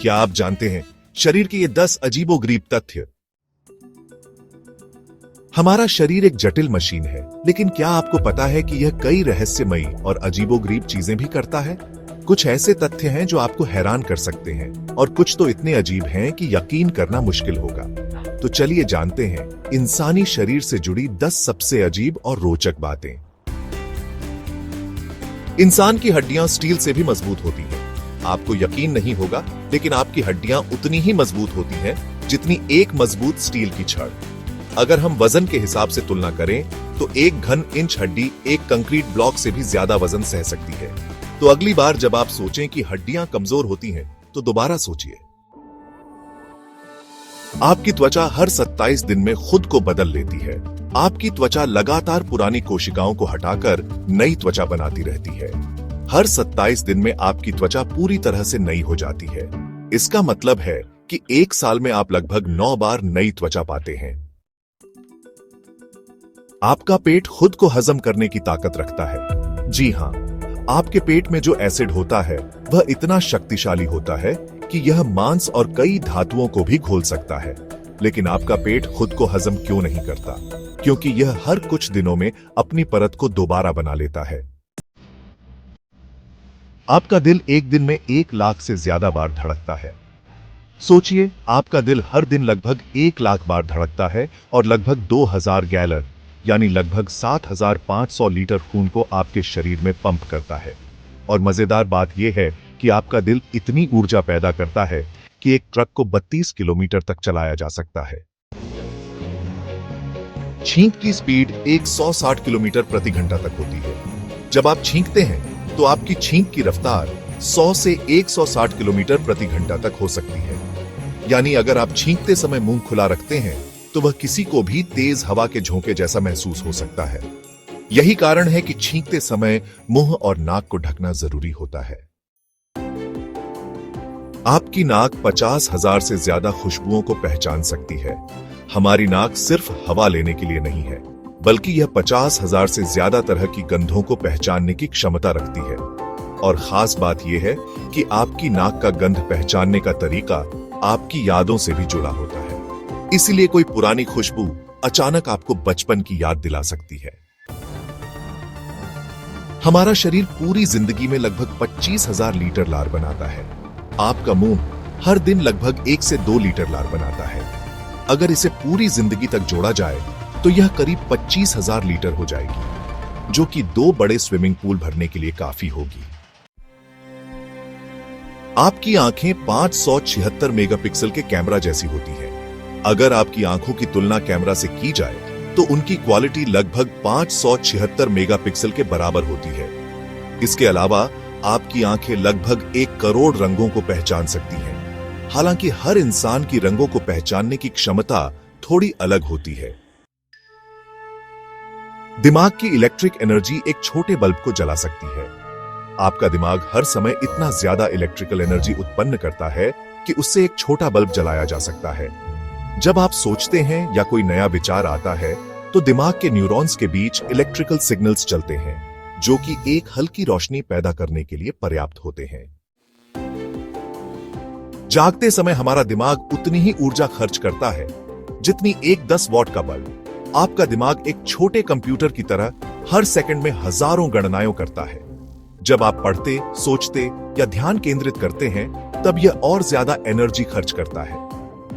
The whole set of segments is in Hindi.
क्या आप जानते हैं शरीर के ये 10 अजीबोगरीब तथ्य? हमारा शरीर एक जटिल मशीन है, लेकिन क्या आपको पता है कि यह कई रहस्यमयी और अजीबोगरीब चीजें भी करता है? कुछ ऐसे तथ्य हैं जो आपको हैरान कर सकते हैं और कुछ तो इतने अजीब हैं कि यकीन करना मुश्किल होगा। तो चलिए जानते हैं इंसानी शरीर से जुड़ी 10 सबसे अजीब और रोचक बातें। इंसान की हड्डियां स्टील से भी मजबूत होती हैं। आपको यकीन नहीं होगा, लेकिन आपकी हड्डियां उतनी ही मजबूत होती हैं जितनी एक मजबूत स्टील की छड़। अगर हम वजन के हिसाब से तुलना करें तो एक घन इंच हड्डी एक कंक्रीट ब्लॉक से भी ज्यादा वजन सह सकती है। तो अगली बार जब आप सोचें कि हड्डियां कमजोर होती हैं, तो दोबारा सोचिए। आपकी त्वचा हर 27 दिन में खुद को बदल लेती है। आपकी त्वचा लगातार पुरानी कोशिकाओं को हटाकर नई त्वचा बनाती रहती है। हर 27 दिन में आपकी त्वचा पूरी तरह से नई हो जाती है। इसका मतलब है कि एक साल में आप लगभग 9 बार नई त्वचा पाते हैं। आपका पेट खुद को हजम करने की ताकत रखता है। जी हां, आपके पेट में जो एसिड होता है वह इतना शक्तिशाली होता है कि यह मांस और कई धातुओं को भी घोल सकता है। लेकिन आपका पेट खुद को हजम क्यों नहीं करता? क्योंकि यह हर कुछ दिनों में अपनी परत को दोबारा बना लेता है। आपका दिल एक दिन में 1 लाख से ज्यादा बार धड़कता है। सोचिए, आपका दिल हर दिन लगभग 1 लाख बार धड़कता है और लगभग 2000 गैलन यानी लगभग 7500 लीटर खून को आपके शरीर में पंप करता है। और मजेदार बात यह है कि आपका दिल इतनी ऊर्जा पैदा करता है कि एक ट्रक को 32 किलोमीटर तक चलाया जा सकता है। छींक की स्पीड 160 किलोमीटर प्रति घंटा तक होती है। जब आप छींकते हैं तो आपकी छींक की रफ्तार 100 से 160 किलोमीटर प्रति घंटा तक हो सकती है। यानी अगर आप छींकते समय मुंह खुला रखते हैं तो वह किसी को भी तेज हवा के झोंके जैसा महसूस हो सकता है। यही कारण है कि छींकते समय मुंह और नाक को ढकना जरूरी होता है। आपकी नाक 50,000 से ज्यादा खुशबुओं को पहचान सकती है। हमारी नाक सिर्फ हवा लेने के लिए नहीं है, बल्कि यह 50,000 से ज्यादा तरह की गंधों को पहचानने की क्षमता रखती है। और खास बात यह है कि आपकी नाक का गंध पहचानने का तरीका आपकी यादों से भी जुड़ा होता है। इसलिए कोई पुरानी खुशबू अचानक आपको बचपन की याद दिला सकती है। हमारा शरीर पूरी जिंदगी में लगभग 25,000 लीटर लार बनाता है। आपका मुंह हर दिन लगभग 1 से 2 लीटर लार बनाता है। अगर इसे पूरी जिंदगी तक जोड़ा जाए तो यह करीब 25,000 लीटर हो जाएगी, जो कि 2 बड़े स्विमिंग पूल भरने के लिए काफी होगी। आपकी आंखें 576 मेगापिक्सल के कैमरा जैसी होती हैं। अगर आपकी आंखों की तुलना कैमरा से की जाए तो उनकी क्वालिटी लगभग 576 मेगापिक्सल के बराबर होती है। इसके अलावा आपकी आंखें लगभग 1 करोड़ रंगों को पहचान सकती हैं। हालांकि हर इंसान की रंगों को पहचानने की क्षमता थोड़ी अलग होती है। दिमाग की इलेक्ट्रिक एनर्जी एक छोटे बल्ब को जला सकती है। आपका दिमाग हर समय इतना ज्यादा इलेक्ट्रिकल एनर्जी उत्पन्न करता है कि उससे एक छोटा बल्ब जलाया जा सकता है। जब आप सोचते हैं या कोई नया विचार आता है तो दिमाग के न्यूरॉन्स के बीच इलेक्ट्रिकल सिग्नल्स चलते हैं, जो कि एक हल्की रोशनी पैदा करने के लिए पर्याप्त होते हैं। जागते समय हमारा दिमाग उतनी ही ऊर्जा खर्च करता है जितनी एक 10 वॉट का बल्ब। आपका दिमाग एक छोटे कंप्यूटर की तरह हर सेकंड में हजारों गणनाएं करता है। जब आप पढ़ते, सोचते या ध्यान केंद्रित करते हैं, तब यह और ज्यादा एनर्जी खर्च करता है।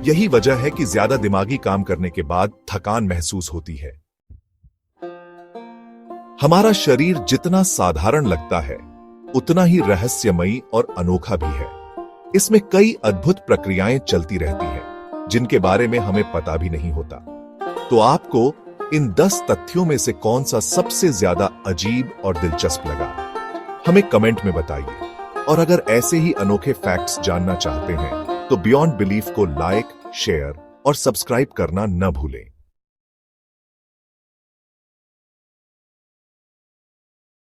यही वजह है कि ज्यादा दिमागी काम करने के बाद थकान महसूस होती है। हमारा शरीर जितना साधारण लगता है, उतना ही रहस्यमयी और अनोखा भी है। इसमें कई अद्भुत प्रक्रियाएं चलती रहती हैं, जिनके बारे में हमें पता भी नहीं होता। तो आपको इन 10 तथ्यों में से कौन सा सबसे ज्यादा अजीब और दिलचस्प लगा? हमें कमेंट में बताइए। और अगर ऐसे ही अनोखे फैक्ट्स जानना चाहते हैं तो बियॉन्ड बिलीफ को लाइक, शेयर और सब्सक्राइब करना न भूलें।